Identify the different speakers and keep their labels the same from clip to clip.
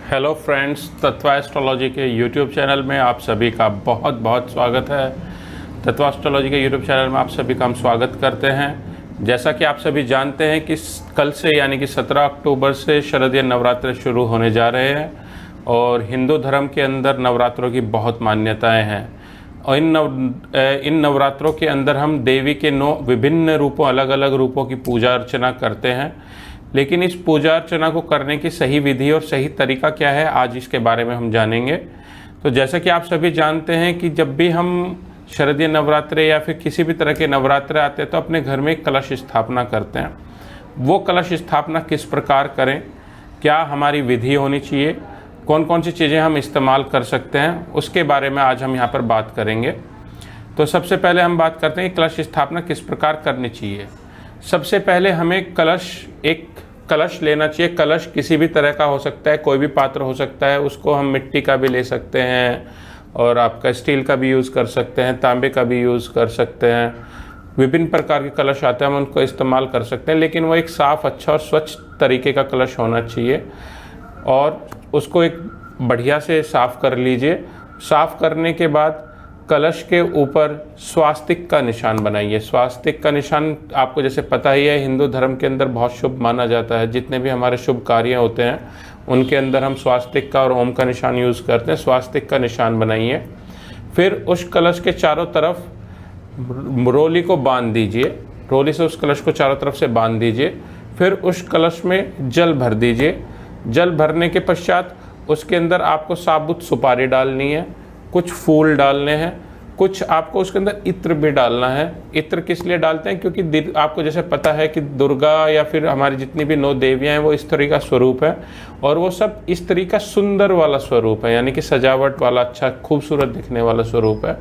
Speaker 1: Hello friends, तत्व astrology के YouTube channel में आप सभी का बहुत बहुत स्वागत है। तत्व एस्ट्रोलॉजी के यूट्यूब चैनल में आप सभी का हम स्वागत करते हैं। जैसा कि आप सभी जानते हैं कि कल से यानी कि 17 अक्टूबर से शारदीय नवरात्र शुरू होने जा रहे हैं और हिंदू धर्म के अंदर नवरात्रों की बहुत मान्यताएं हैं। और इन नवरात्रों के अंदर हम देवी के 9 विभिन्न रूपों, अलग अलग रूपों की पूजा अर्चना करते हैं। लेकिन इस पूजा अर्चना को करने की सही विधि और सही तरीका क्या है, आज इसके बारे में हम जानेंगे। तो जैसा कि आप सभी जानते हैं कि जब भी हम शारदीय नवरात्रे या फिर किसी भी तरह के नवरात्रे आते हैं तो अपने घर में एक कलश स्थापना करते हैं। वो कलश स्थापना किस प्रकार करें, क्या हमारी विधि होनी चाहिए, कौन कौन सी चीज़ें हम इस्तेमाल कर सकते हैं, उसके बारे में आज हम यहाँ पर बात करेंगे। तो सबसे पहले हम बात करते हैं कलश स्थापना किस प्रकार करनी चाहिए। सबसे पहले हमें एक कलश लेना चाहिए। कलश किसी भी तरह का हो सकता है, कोई भी पात्र हो सकता है। उसको हम मिट्टी का भी ले सकते हैं और आपका स्टील का भी यूज़ कर सकते हैं, तांबे का भी यूज़ कर सकते हैं। विभिन्न प्रकार के कलश आते हैं, हम उनको इस्तेमाल कर सकते हैं। लेकिन वो एक साफ़, अच्छा और स्वच्छ तरीके का कलश होना चाहिए और उसको एक बढ़िया से साफ़ कर लीजिए। साफ़ करने के बाद कलश के ऊपर स्वास्तिक का निशान बनाइए। स्वास्तिक का निशान आपको जैसे पता ही है, हिंदू धर्म के अंदर बहुत शुभ माना जाता है। जितने भी हमारे शुभ कार्य होते हैं उनके अंदर हम स्वास्तिक का और ओम का निशान यूज़ करते हैं। स्वास्तिक का निशान बनाइए। फिर उस कलश के चारों तरफ रोली को बांध दीजिए। रोली से उस कलश को चारों तरफ से बांध दीजिए। फिर उस कलश में जल भर दीजिए। जल भरने के पश्चात उसके अंदर आपको साबुत सुपारी डालनी है, कुछ फूल डालने हैं, कुछ आपको उसके अंदर इत्र भी डालना है। इत्र किस लिए डालते हैं, क्योंकि आपको जैसे पता है कि दुर्गा या फिर हमारी जितनी भी 9 देवियां हैं वो स्त्री का स्वरूप है और वो सब स्त्री का सुंदर वाला स्वरूप है, यानी कि सजावट वाला, अच्छा खूबसूरत दिखने वाला स्वरूप है।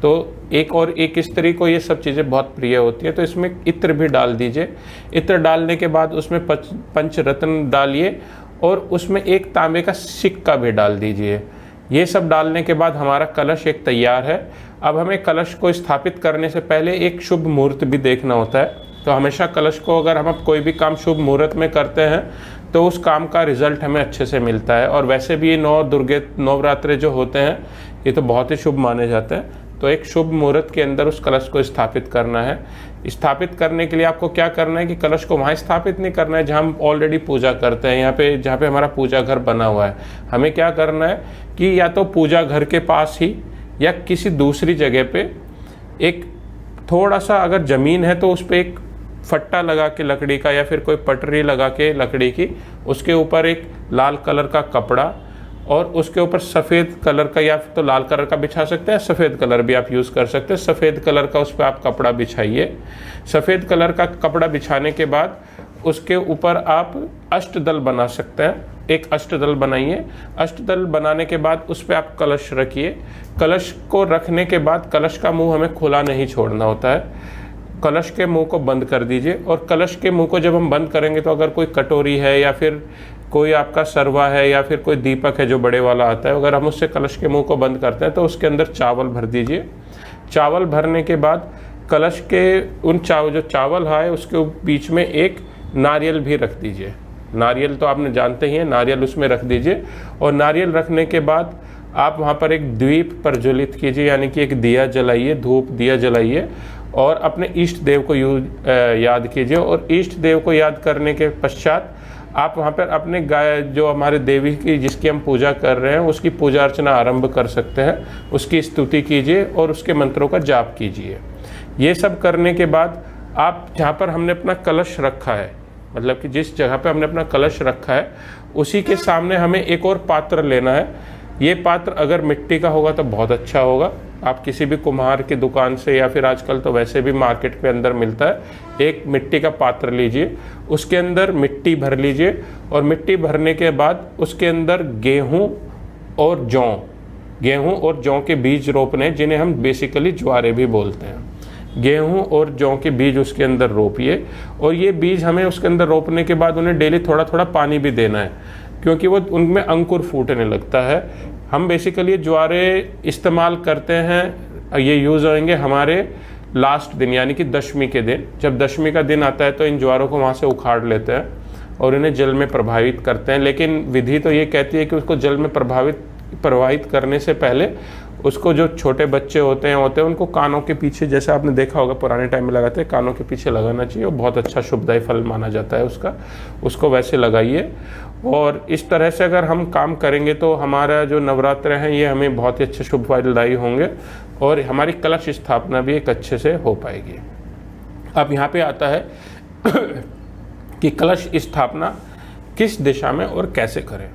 Speaker 1: तो एक स्त्री को ये सब चीज़ें बहुत प्रिय होती हैं, तो इसमें इत्र भी डाल दीजिए। इत्र डालने के बाद उसमें पंचरत्न डालिए और उसमें एक तांबे का सिक्का भी डाल दीजिए। ये सब डालने के बाद हमारा कलश एक तैयार है। अब हमें कलश को स्थापित करने से पहले एक शुभ मुहूर्त भी देखना होता है। तो हमेशा कलश को अगर हम कोई भी काम शुभ मुहूर्त में करते हैं तो उस काम का रिजल्ट हमें अच्छे से मिलता है। और वैसे भी ये 9 नवरात्रे जो होते हैं ये तो बहुत ही शुभ माने जाते हैं। तो एक शुभ मुहूर्त के अंदर उस कलश को स्थापित करना है। स्थापित करने के लिए आपको क्या करना है कि कलश को वहाँ स्थापित नहीं करना है जहाँ हम ऑलरेडी पूजा करते हैं, यहाँ पे जहाँ पे हमारा पूजा घर बना हुआ है। हमें क्या करना है कि या तो पूजा घर के पास ही या किसी दूसरी जगह पे एक थोड़ा सा, अगर ज़मीन है तो उस पर एक फट्टा लगा के लकड़ी का या फिर कोई पटरी लगा के लकड़ी की, उसके ऊपर एक लाल कलर का कपड़ा और उसके ऊपर सफ़ेद कलर का, या फिर तो लाल कलर का बिछा सकते हैं, सफ़ेद कलर भी आप यूज़ कर सकते हैं। सफ़ेद कलर का उस पर आप कपड़ा बिछाइए। सफ़ेद कलर का कपड़ा बिछाने के बाद उसके ऊपर आप अष्टदल बना सकते हैं। एक अष्टदल बनाइए। अष्टदल बनाने के बाद उस पर आप कलश रखिए। कलश को रखने के बाद कलश का मुंह हमें खुला नहीं छोड़ना होता है। कलश के मुंह को बंद कर दीजिए। और कलश के मुंह को जब हम बंद करेंगे तो अगर कोई कटोरी है या फिर कोई आपका सरवा है या फिर कोई दीपक है जो बड़े वाला आता है, अगर हम उससे कलश के मुंह को बंद करते हैं तो उसके अंदर चावल भर दीजिए। चावल भरने के बाद कलश के जो चावल है उसके बीच में एक नारियल भी रख दीजिए। नारियल तो आपने जानते ही हैं, नारियल उसमें रख दीजिए। और नारियल रखने के बाद आप वहाँ पर एक द्वीप प्रज्वलित कीजिए, यानी कि एक दिया जलाइए, धूप दिया जलाइए और अपने इष्ट देव को याद कीजिए। और इष्ट देव को याद करने के पश्चात आप वहाँ पर अपने गाय, जो हमारे देवी की जिसकी हम पूजा कर रहे हैं, उसकी पूजा अर्चना आरंभ कर सकते हैं। उसकी स्तुति कीजिए और उसके मंत्रों का जाप कीजिए। ये सब करने के बाद आप जहाँ पर हमने अपना कलश रखा है, मतलब कि जिस जगह पे हमने अपना कलश रखा है उसी के सामने हमें एक और पात्र लेना है। ये पात्र अगर मिट्टी का होगा तो बहुत अच्छा होगा। आप किसी भी कुम्हार की दुकान से या फिर आजकल तो वैसे भी मार्केट के अंदर मिलता है, एक मिट्टी का पात्र लीजिए। उसके अंदर मिट्टी भर लीजिए और मिट्टी भरने के बाद उसके अंदर गेहूँ और जौ के बीज रोपने, जिन्हें हम बेसिकली ज्वारे भी बोलते हैं। गेहूं और जौ के बीज उसके अंदर रोपिए। और ये बीज हमें उसके अंदर रोपने के बाद उन्हें डेली थोड़ा थोड़ा पानी भी देना है, क्योंकि वो उनमें अंकुर फूटने लगता है। हम बेसिकली ज्वारे इस्तेमाल करते हैं, ये यूज़ होंगे हमारे लास्ट दिन, यानी कि दशमी के दिन। जब दशमी का दिन आता है तो इन ज्वारों को वहाँ से उखाड़ लेते हैं और इन्हें जल में प्रभावित करते हैं। लेकिन विधि तो ये कहती है कि उसको जल में प्रवाहित करने से पहले उसको जो छोटे बच्चे होते हैं उनको कानों के पीछे, जैसे आपने देखा होगा पुराने टाइम में लगाते हैं, कानों के पीछे लगाना चाहिए। वो बहुत अच्छा शुभदायी फल माना जाता है उसको वैसे लगाइए। और इस तरह से अगर हम काम करेंगे तो हमारा जो नवरात्र हैं ये हमें बहुत ही अच्छे शुभ फलदायी होंगे और हमारी कलश स्थापना भी एक अच्छे से हो पाएगी। अब यहाँ पे आता है कि कलश स्थापना किस दिशा में और कैसे करें।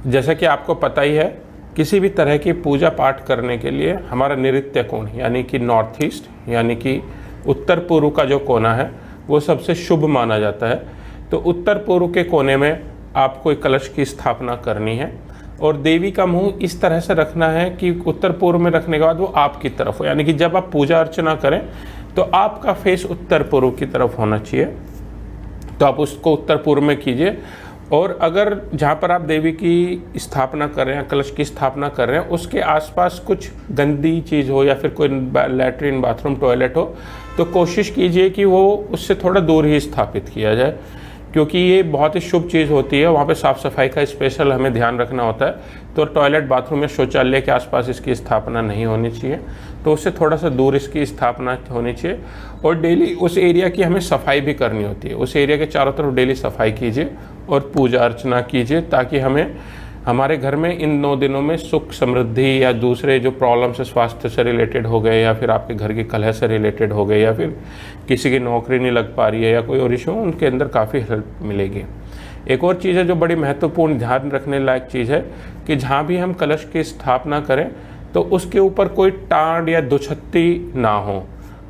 Speaker 1: जैसा कि आपको पता ही है, किसी भी तरह की पूजा पाठ करने के लिए हमारा नैऋत्य कोण यानी कि नॉर्थ ईस्ट यानी कि उत्तर पूर्व का जो कोना है वो सबसे शुभ माना जाता है। तो उत्तर पूर्व के कोने में आपको एक कलश की स्थापना करनी है और देवी का मुंह इस तरह से रखना है कि उत्तर पूर्व में रखने के बाद वो आपकी तरफ हो, यानी कि जब आप पूजा अर्चना करें तो आपका फेस उत्तर पूर्व की तरफ होना चाहिए। तो आप उसको उत्तर पूर्व में कीजिए। और अगर जहाँ पर आप देवी की स्थापना कर रहे हैं, कलश की स्थापना कर रहे हैं, उसके आसपास कुछ गंदी चीज़ हो या फिर कोई लैट्रिन, बाथरूम, टॉयलेट हो, तो कोशिश कीजिए कि वो उससे थोड़ा दूर ही स्थापित किया जाए, क्योंकि ये बहुत ही शुभ चीज़ होती है। वहाँ पे साफ़ सफाई का स्पेशल हमें ध्यान रखना होता है। तो टॉयलेट, बाथरूम या शौचालय के आसपास इसकी स्थापना नहीं होनी चाहिए, तो उससे थोड़ा सा दूर इसकी स्थापना होनी चाहिए। और डेली उस एरिया की हमें सफाई भी करनी होती है। उस एरिया के चारों तरफ डेली सफाई कीजिए और पूजा अर्चना कीजिए, ताकि हमारे घर में इन 9 दिनों में सुख, समृद्धि या दूसरे जो प्रॉब्लम्स है स्वास्थ्य से रिलेटेड हो गए या फिर आपके घर की कलह से रिलेटेड हो गए या फिर किसी की नौकरी नहीं लग पा रही है या कोई और इशू, उनके अंदर काफ़ी हेल्प मिलेगी। एक और चीज़ है जो बड़ी महत्वपूर्ण ध्यान रखने लायक चीज़ है कि जहाँ भी हम कलश की स्थापना करें तो उसके ऊपर कोई टाँड या दुछत्ती ना हो।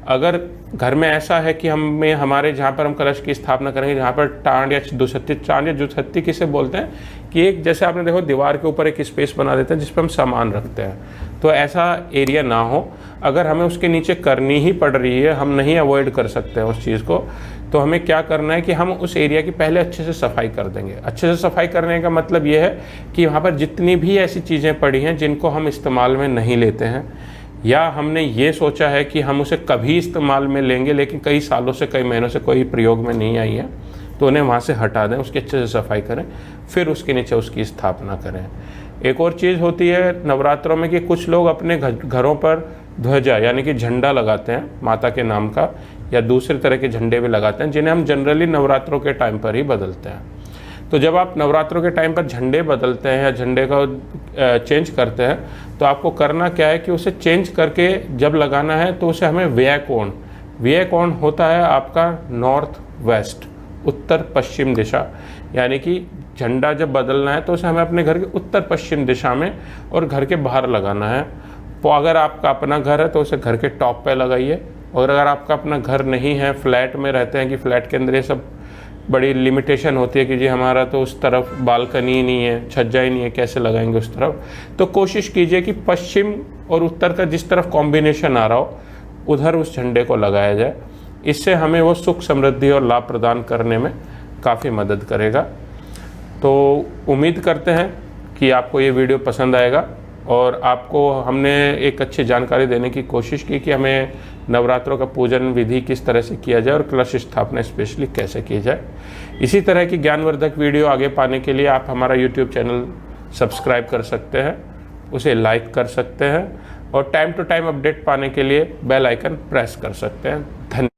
Speaker 1: अगर घर में ऐसा है कि हमारे जहाँ पर हम कलश की स्थापना करेंगे, जहाँ पर टाँड या दुछत्ती किसे बोलते हैं कि एक, जैसे आपने देखो दीवार के ऊपर एक स्पेस बना देते हैं जिस पर हम सामान रखते हैं, तो ऐसा एरिया ना हो। अगर हमें उसके नीचे करनी ही पड़ रही है, हम नहीं अवॉइड कर सकते हैं उस चीज़ को, तो हमें क्या करना है कि हम उस एरिया की पहले अच्छे से सफाई कर देंगे। अच्छे से सफाई करने का मतलब ये है कि वहाँ पर जितनी भी ऐसी चीज़ें पड़ी हैं जिनको हम इस्तेमाल में नहीं लेते हैं या हमने ये सोचा है कि हम उसे कभी इस्तेमाल में लेंगे लेकिन कई सालों से, कई महीनों से कोई प्रयोग में नहीं आई है, तो उन्हें वहाँ से हटा दें, उसकी अच्छे से सफाई करें, फिर उसके नीचे उसकी स्थापना करें। एक और चीज़ होती है नवरात्रों में कि कुछ लोग अपने घरों पर ध्वजा यानी कि झंडा लगाते हैं माता के नाम का, या दूसरे तरह के झंडे भी लगाते हैं, जिन्हें हम जनरली नवरात्रों के टाइम पर ही बदलते हैं। तो जब आप नवरात्रों के टाइम पर झंडे बदलते हैं या झंडे का चेंज करते हैं, तो आपको करना क्या है कि उसे चेंज करके जब लगाना है तो उसे हमें व्यय कोण होता है आपका नॉर्थ वेस्ट, उत्तर पश्चिम दिशा, यानी कि झंडा जब बदलना है तो उसे हमें अपने घर के उत्तर पश्चिम दिशा में और घर के बाहर लगाना है। तो अगर आपका अपना घर है तो उसे घर के टॉप पे लगाइए, और अगर आपका अपना घर नहीं है, फ्लैट में रहते हैं कि फ्लैट के अंदर ये सब बड़ी लिमिटेशन होती है कि जी हमारा तो उस तरफ बालकनी नहीं है, छज्जा ही नहीं है, कैसे लगाएंगे उस तरफ, तो कोशिश कीजिए कि पश्चिम और उत्तर का जिस तरफ कॉम्बिनेशन आ रहा हो उधर उस झंडे को लगाया जाए। इससे हमें वो सुख, समृद्धि और लाभ प्रदान करने में काफ़ी मदद करेगा। तो उम्मीद करते हैं कि आपको ये वीडियो पसंद आएगा और आपको हमने एक अच्छी जानकारी देने की कोशिश की कि हमें नवरात्रों का पूजन विधि किस तरह से किया जाए और कलश स्थापना स्पेशली कैसे की जाए। इसी तरह की ज्ञानवर्धक वीडियो आगे पाने के लिए आप हमारा YouTube चैनल सब्सक्राइब कर सकते हैं, उसे लाइक कर सकते हैं और टाइम टू टाइम अपडेट पाने के लिए बेल आइकन प्रेस कर सकते हैं। धन्यवाद।